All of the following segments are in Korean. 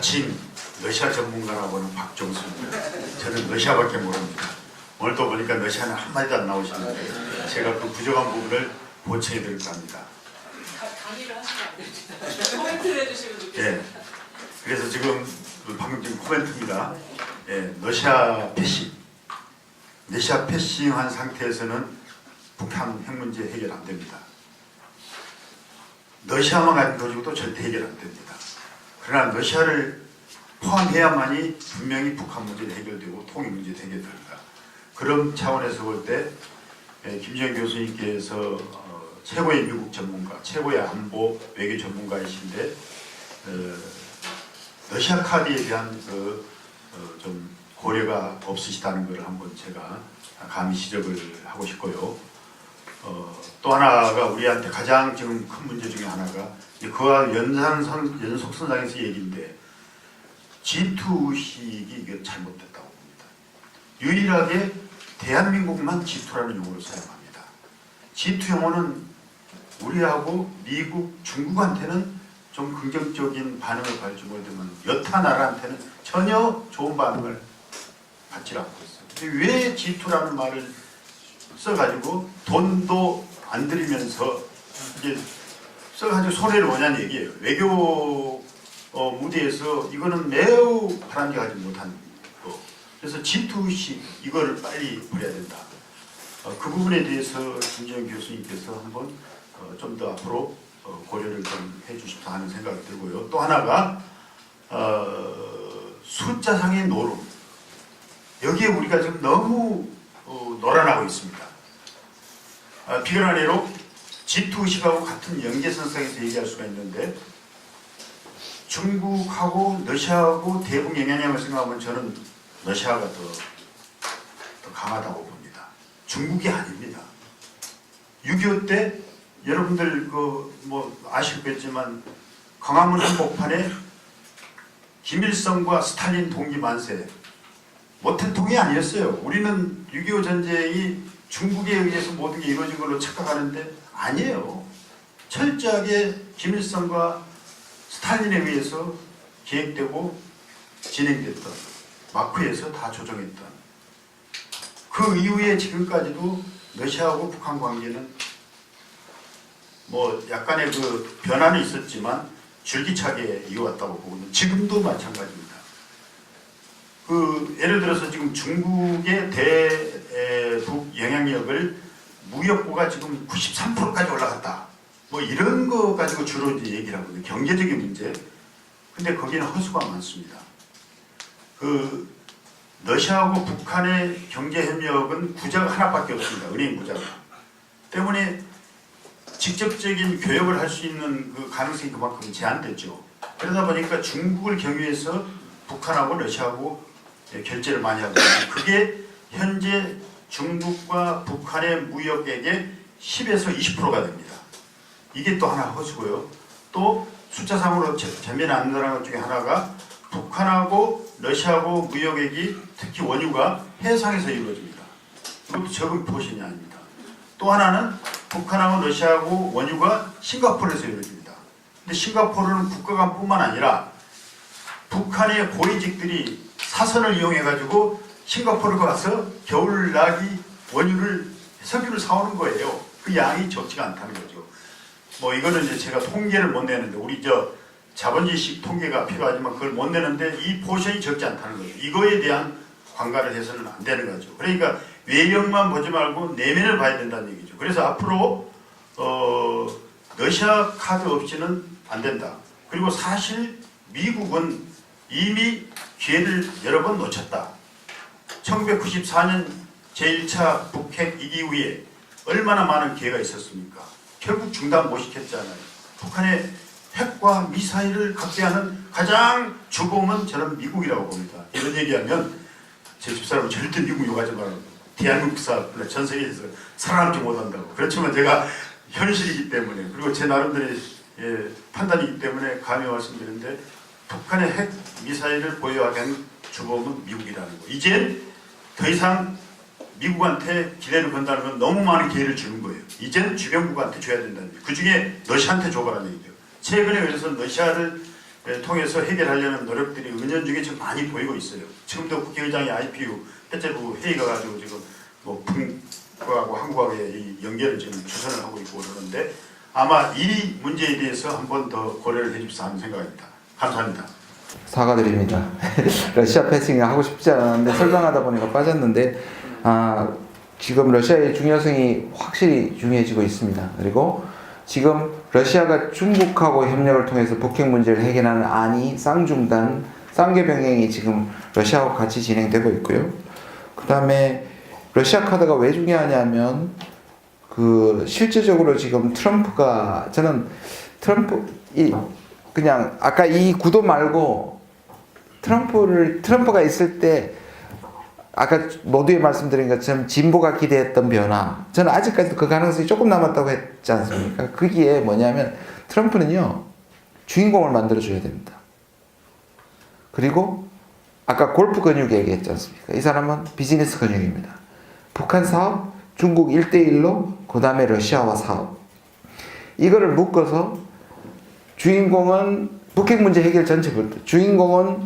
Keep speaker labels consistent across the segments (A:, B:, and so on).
A: 자칭 러시아 전문가라고 하는 박종수입니다. 저는 러시아밖에 모릅니다. 오늘도 보니까 러시아는 한마디도 안 나오시는데 제가 그 부족한 부분을 보충해 드릴까 합니다.
B: 강의를 하시면 안 됩니다. 코멘트를 해주시면 좋겠습니다.
A: 예. 그래서 지금 방금 지금 코멘트입니다. 예, 러시아 패싱한 상태에서는 북한 핵 문제 해결 안 됩니다. 러시아만 가지고도 절대 해결 안 됩니다. 그러나 러시아를 포함해야만이 분명히 북한 문제도 해결되고 통일 문제도 해결됩니다. 그런 차원에서 볼 때 김정일 교수님께서 최고의 미국 전문가, 최고의 안보 외교 전문가이신데 러시아 카드에 대한 좀 고려가 없으시다는 것을 한번 제가 감히 지적을 하고 싶고요. 또 하나가 우리한테 가장 지금 큰 문제 중에 하나가 그와 연속선상에서 얘기인데 G2식이 이게 잘못됐다고 봅니다. 유일하게 대한민국만 G2라는 용어를 사용합니다. G2 용어는 우리하고 미국, 중국한테는 좀 긍정적인 반응을 보여주고 되면 여타 나라한테는 전혀 좋은 반응을 받지 않고 있어요. 왜 G2라는 말을 써가지고 돈도 안 들이면서 이제 써가지고 손해를 보냐는 얘기예요. 외교 무대에서 이거는 매우 바람직하지 못한 거. 그래서 G2식 이거를 빨리 버려야 된다. 그 부분에 대해서 김정일 교수님께서 한번 좀 더 앞으로 고려를 좀 해주십사 하는 생각이 들고요. 또 하나가 숫자상의 노름. 여기에 우리가 지금 너무 놀아나고 있습니다. 비근한 예로 G2식하고 같은 연계선상에서 얘기할 수가 있는데 중국하고 러시아하고 대북 영향력을 생각하면 저는 러시아가 더 강하다고 봅니다. 중국이 아닙니다. 6.25 때 여러분들 아시겠지만 광화문 한복판에 김일성과 스탈린 동기 만세 모태통이 아니었어요. 우리는 6.25 전쟁이 중국에 의해서 모든 게 이루어진 걸로 착각하는데 아니에요. 철저하게 김일성과 스탈린에 의해서 기획되고 진행됐던 마크에서 다 조정했던 그 이후에 지금까지도 러시아하고 북한 관계는 약간의 그 변화는 있었지만 줄기차게 이어왔다고 보거든요. 지금도 마찬가지입니다. 예를 들어서 지금 중국의 대북 영향력을 무역고가 지금 93%까지 올라갔다. 이런 거 가지고 주로 이제 얘기를 하거든요. 경제적인 문제. 근데 거기는 허수가 많습니다. 러시아하고 북한의 경제협력은 구자가 하나밖에 없습니다. 은행 구자가. 때문에 직접적인 교역을 할 수 있는 그 가능성이 그만큼 제한됐죠. 그러다 보니까 중국을 경유해서 북한하고 러시아하고 결제를 많이 하고 있습니다. 그게 현재 중국과 북한의 무역액의 10에서 20%가 됩니다. 이게 또 하나 허수고요. 또 숫자상으로 전면에 안 나가는 것 중에 하나가 북한하고 러시아하고 무역액이 특히 원유가 해상에서 이루어집니다. 이것도 적은 포션이 아닙니다. 또 하나는 북한하고 러시아하고 원유가 싱가포르에서 이루어집니다. 근데 싱가포르는 국가간뿐만 아니라 북한의 고위직들이 사선을 이용해 가지고 싱가포르 가서 겨울나기 원유를 석유를 사오는 거예요. 그 양이 적지가 않다는 거죠. 이거는 이제 제가 통계를 못 내는데 우리 자본주의식 통계가 필요하지만 그걸 못 내는데 이 포션이 적지 않다는 거죠. 이거에 대한 관가를 해서는 안 되는 거죠. 그러니까 외형만 보지 말고 내면을 봐야 된다는 얘기죠. 그래서 앞으로 러시아 카드 없이는 안 된다. 그리고 사실 미국은 이미 기회를 여러 번 놓쳤다. 1994년 제1차 북핵 위기 이후에 얼마나 많은 기회가 있었습니까? 결국 중단 못 시켰잖아요. 북한의 핵과 미사일을 각제하는 가장 주범은 저는 미국이라고 봅니다. 이런 얘기하면 제 집사람은 절대 미국 욕하지 말라고. 대한민국 사람 전 세계에서 살아남지 못한다고. 그렇지만 제가 현실이기 때문에 그리고 제 나름대로의 판단이기 때문에 감히 말씀드리는데 북한의 핵 미사일을 보유하게 한 주범은 미국이라는 거. 이제 더 이상 미국한테 기대를 건다는 건 너무 많은 기회를 주는 거예요. 이제는 주변국한테 줘야 된다는 거예요. 그 중에 러시아한테 줘봐라는 얘기죠. 최근에 그래서 러시아를 통해서 해결하려는 노력들이 은연중에 좀 많이 보이고 있어요. 지금도 국회의장이 IPU 해제부 회의가 가지고 지금 뭐 북하고 한국하고의 이 연결을 지금 주선을 하고 있고 그러는데 아마 이 문제에 대해서 한 번 더 고려를 해주셔서 하는 생각입니다. 감사합니다.
C: 사과드립니다. 러시아 패싱을 하고 싶지 않았는데 설명하다 보니까 빠졌는데 지금 러시아의 중요성이 확실히 중요해지고 있습니다. 그리고 지금 러시아가 중국하고 협력을 통해서 북핵 문제를 해결하는 안이 쌍중단, 쌍계병행이 지금 러시아하고 같이 진행되고 있고요. 그 다음에 러시아 카드가 왜 중요하냐면 실질적으로 지금 트럼프가 저는 그냥 아까 이 구도 말고 트럼프가 있을 때 아까 모두에 말씀드린 것처럼 진보가 기대했던 변화 저는 아직까지도 그 가능성이 조금 남았다고 했지 않습니까? 그게 뭐냐면 트럼프는요 주인공을 만들어줘야 됩니다. 그리고 아까 골프 근육 얘기했지 않습니까? 이 사람은 비즈니스 근육입니다. 북한 사업, 중국 1대1로 그 다음에 러시아와 사업 이거를 묶어서 주인공은 북핵 문제 해결 전체부터 주인공은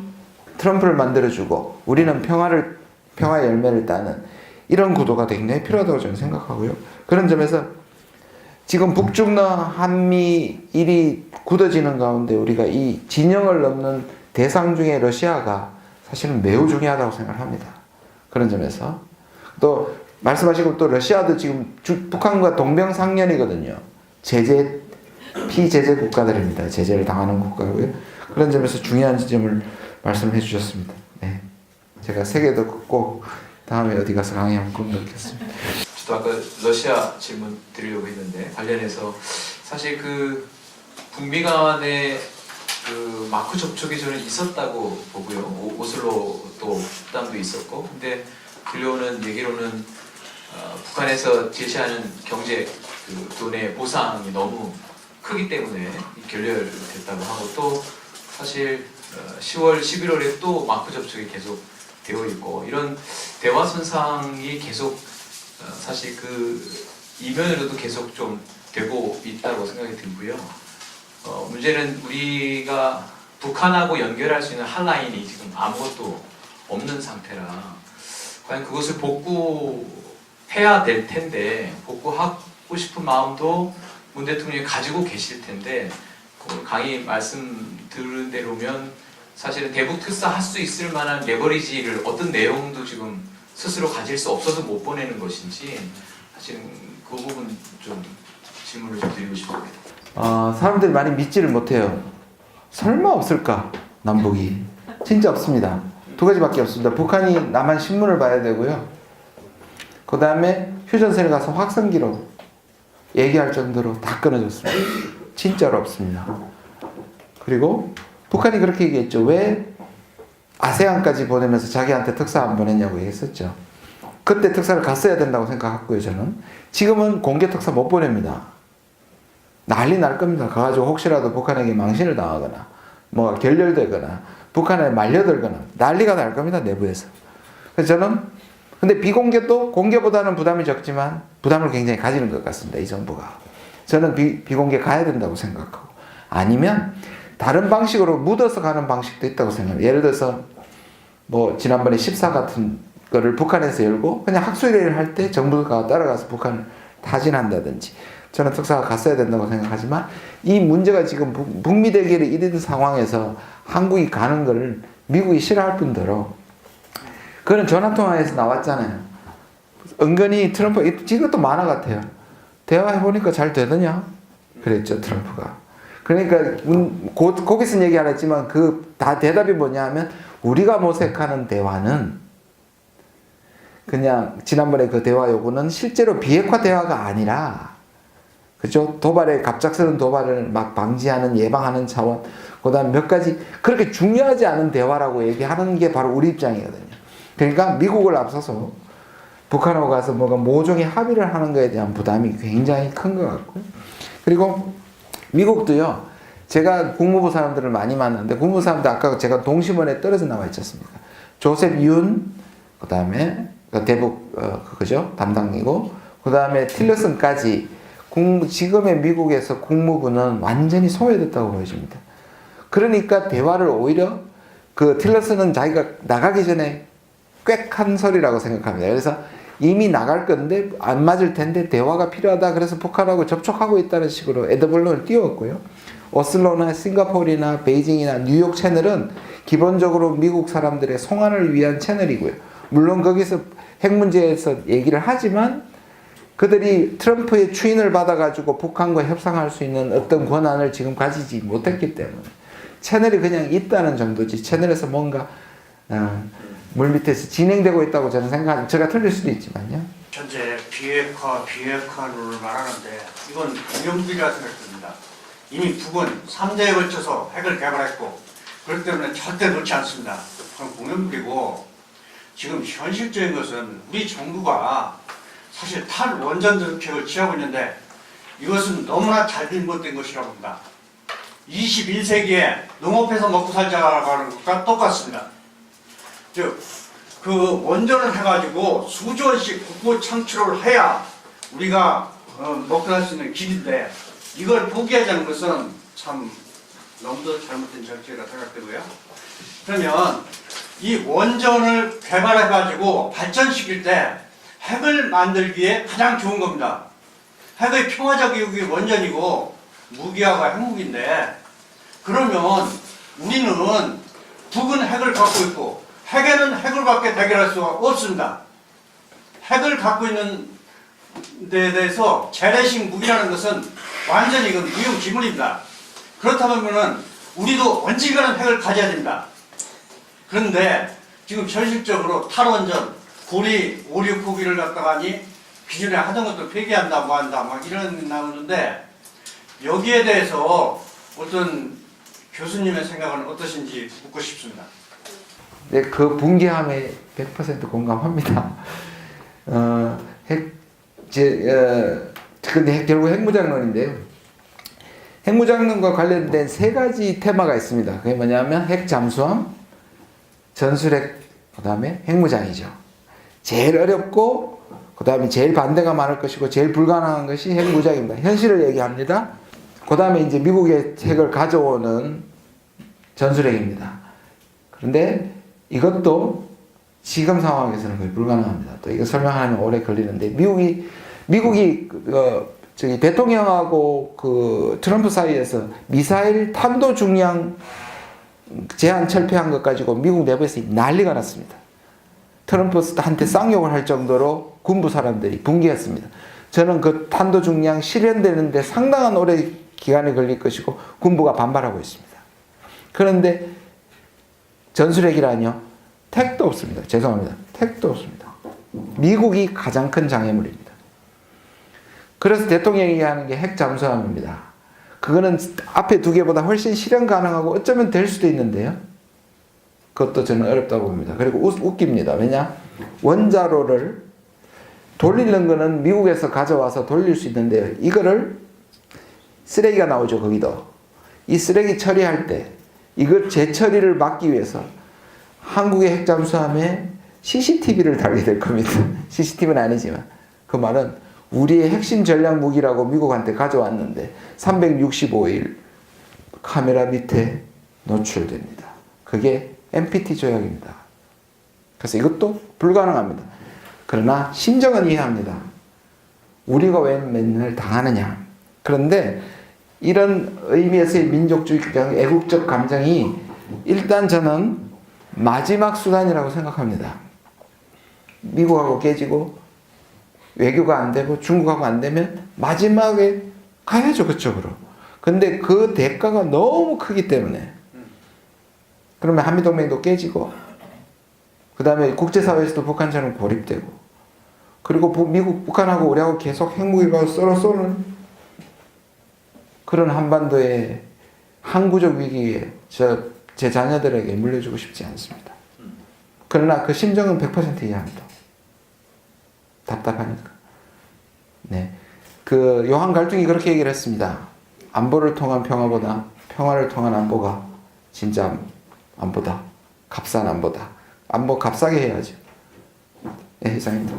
C: 트럼프를 만들어주고 우리는 평화의 열매를 따는 이런 구도가 굉장히 필요하다고 저는 생각하고요. 그런 점에서 지금 북중러 한미일이 굳어지는 가운데 우리가 이 진영을 넘는 대상 중에 러시아가 사실은 매우 중요하다고 생각합니다. 그런 점에서 또 말씀하시고 또 러시아도 지금 북한과 동병상련이거든요. 피제재 국가들입니다. 제재를 당하는 국가고요. 그런 점에서 중요한 지점을 말씀해 주셨습니다. 네. 제가 세계도 꼭 다음에 어디 가서 강의 한번 넣겠습니다.
D: 저도 아까 러시아 질문 드리려고 했는데 관련해서 사실 북미 간의 마크 접촉이 저는 있었다고 보고요. 오슬로 또 회담도 있었고, 근데 들려오는 얘기로는 북한에서 제시하는 경제 돈의 보상이 너무 크기 때문에 결렬됐다고 하고 또 사실 10월, 11월에 또 마크 접촉이 계속 되어 있고 이런 대화 손상이 계속 사실 이면으로도 계속 좀 되고 있다고 생각이 들고요. 문제는 우리가 북한하고 연결할 수 있는 한라인이 지금 아무것도 없는 상태라 과연 그것을 복구해야 될 텐데 복구하고 싶은 마음도 문 대통령이 가지고 계실 텐데 강의 말씀 들은 대로면 사실은 대북 특사할 수 있을 만한 레버리지를 어떤 내용도 지금 스스로 가질 수 없어서 못 보내는 것인지 사실은 그 부분 좀 질문을 좀 드리고 싶습니다.
C: 사람들이 많이 믿지를 못해요. 설마 없을까? 남북이 진짜 없습니다. 두 가지밖에 없습니다. 북한이 남한 신문을 봐야 되고요. 그 다음에 휴전선에 가서 확성기로 얘기할 정도로 다 끊어졌습니다. 진짜로 없습니다. 그리고 북한이 그렇게 얘기했죠. 왜 아세안까지 보내면서 자기한테 특사 안 보냈냐고 얘기했었죠. 그때 특사를 갔어야 된다고 생각했고요. 저는 지금은 공개 특사 못 보냅니다. 난리 날 겁니다. 가가지고 혹시라도 북한에게 망신을 당하거나 뭐가 결렬되거나 북한에 말려들거나 난리가 날 겁니다. 내부에서. 그래서 저는 근데 비공개도 공개보다는 부담이 적지만 부담을 굉장히 가지는 것 같습니다. 이 정부가. 저는 비공개 가야 된다고 생각하고 아니면 다른 방식으로 묻어서 가는 방식도 있다고 생각해요. 예를 들어서 뭐 지난번에 14 같은 거를 북한에서 열고 그냥 학술회의를 할 때 정부가 따라가서 북한을 타진한다든지 저는 특사가 갔어야 된다고 생각하지만 이 문제가 지금 북미 대결이 이런 상황에서 한국이 가는 걸 미국이 싫어할 뿐더러 그거는 전화통화에서 나왔잖아요. 은근히 트럼프 지금 또 만화 같아요. 대화해보니까 잘 되더냐? 그랬죠 트럼프가. 그러니까 거기서 얘기 안 했지만 다 대답이 뭐냐 하면 우리가 모색하는 대화는 그냥 지난번에 그 대화 요구는 실제로 비핵화 대화가 아니라 그죠? 갑작스러운 도발을 막 방지하는 예방하는 차원 그 다음 몇 가지 그렇게 중요하지 않은 대화라고 얘기하는 게 바로 우리 입장이거든요. 그러니까 미국을 앞서서 북한하고 가서 뭔가 모종의 합의를 하는 것에 대한 부담이 굉장히 큰 것 같고 그리고 미국도요. 제가 국무부 사람들을 많이 만났는데 국무부 사람들 아까 제가 동심원에 떨어져 나와 있지 않습니까? 조셉 윤 그 다음에 대북 그거죠 담당이고 그 다음에 틸러슨까지 지금의 미국에서 국무부는 완전히 소외됐다고 보여집니다. 그러니까 대화를 오히려 그 틸러스는 자기가 나가기 전에 꽥한 소리라고 생각합니다. 그래서 이미 나갈 건데 안 맞을 텐데 대화가 필요하다. 그래서 북한하고 접촉하고 있다는 식으로 에드벌론을 띄웠고요. 오슬로나 싱가포르나 베이징이나 뉴욕 채널은 기본적으로 미국 사람들의 송환을 위한 채널이고요. 물론 거기서 핵 문제에서 얘기를 하지만 그들이 트럼프의 추인을 받아가지고 북한과 협상할 수 있는 어떤 권한을 지금 가지지 못했기 때문에 채널이 그냥 있다는 정도지 채널에서 뭔가 물밑에서 진행되고 있다고 저는 생각합니다. 제가 틀릴 수도 있지만요.
E: 현재 비핵화를 말하는데 이건 공영들이라 생각됩니다. 이미 북은 3대에 걸쳐서 핵을 개발했고 그렇기 때문에 절대 그렇지 않습니다. 그건 공영들이고 지금 현실적인 것은 우리 정부가 사실 탈원전 정책을 취하고 있는데 이것은 너무나 잘못된 것이라고 봅니다. 21세기에 농업해서 먹고 살자라고 하는 것과 똑같습니다. 즉, 그 원전을 해가지고 수조 원씩 국고 창출을 해야 우리가 먹고 살 수 있는 길인데 이걸 포기하자는 것은 참 너무도 잘못된 정책이라고 생각되고요. 그러면 이 원전을 개발해가지고 발전시킬 때 핵을 만들기에 가장 좋은 겁니다. 핵의 평화적이기 원전이고 무기화가 핵무기인데 그러면 우리는 북은 핵을 갖고 있고 핵에는 핵을 밖에 대결할 수가 없습니다. 핵을 갖고 있는 데 대해서 재래식 무기라는 것은 완전히 이건 무용지물입니다. 그렇다면 우리도 언젠가는 핵을 가져야 된다. 그런데 지금 현실적으로 탈원전, 고리, 5, 6호기를 갖다가니 기존에 하던 것도 폐기한다, 뭐 한다, 막 이런 나오는데 여기에 대해서 어떤 교수님의 생각은 어떠신지 묻고 싶습니다.
C: 네, 그 붕괴함에 100% 공감합니다. 근데 결국 핵무장론인데요. 핵무장론과 관련된 세 가지 테마가 있습니다. 그게 뭐냐면 핵 잠수함, 전술핵, 그 다음에 핵무장이죠. 제일 어렵고, 그 다음에 제일 반대가 많을 것이고, 제일 불가능한 것이 핵무장입니다. 현실을 얘기합니다. 그 다음에 이제 미국의 핵을 가져오는 전술핵입니다. 그런데 이것도 지금 상황에서는 거의 불가능합니다. 또 이거 설명하면 오래 걸리는데 미국이 저기 대통령하고 그 트럼프 사이에서 미사일 탄도 중량 제한 철폐한 것 가지고 미국 내부에서 난리가 났습니다. 트럼프한테 쌍욕을 할 정도로 군부 사람들이 분개했습니다. 저는 그 탄도 중량 실현되는데 상당한 오래 기간이 걸릴 것이고 군부가 반발하고 있습니다. 그런데 전술핵이라뇨? 택도 없습니다. 죄송합니다. 택도 없습니다. 미국이 가장 큰 장애물입니다. 그래서 대통령이 하는 게 핵 잠수함입니다. 그거는 앞에 두 개보다 훨씬 실현 가능하고 어쩌면 될 수도 있는데요. 그것도 저는 어렵다고 봅니다. 그리고 웃깁니다. 왜냐? 원자로를 돌리는 거는 미국에서 가져와서 돌릴 수 있는데요. 이거를 쓰레기가 나오죠. 거기도. 이 쓰레기 처리할 때 이걸 재처리를 막기 위해서 한국의 핵잠수함에 CCTV를 달게 될 겁니다. CCTV는 아니지만 그 말은 우리의 핵심 전략 무기라고 미국한테 가져왔는데 365일 카메라 밑에 노출됩니다. 그게 NPT 조약입니다. 그래서 이것도 불가능합니다. 그러나 심정은 이해합니다. 우리가 왜 맨날 당하느냐. 그런데 이런 의미에서의 민족주의, 애국적 감정이 일단 저는 마지막 수단이라고 생각합니다. 미국하고 깨지고 외교가 안 되고 중국하고 안 되면 마지막에 가야죠, 그쪽으로. 근데 그 대가가 너무 크기 때문에 그러면 한미동맹도 깨지고 그 다음에 국제사회에서도 북한처럼 고립되고 그리고 북한하고 우리하고 계속 핵무기가 서로 쏘는 그런 한반도의 항구적 위기에 제 자녀들에게 물려주고 싶지 않습니다. 그러나 그 심정은 100% 이해합니다. 답답하니까. 네. 그 요한 갈등이 그렇게 얘기를 했습니다. 안보를 통한 평화보다 평화를 통한 안보가 진짜 안보다. 값싼 안보다. 안보 값싸게 해야죠. 네, 이상입니다.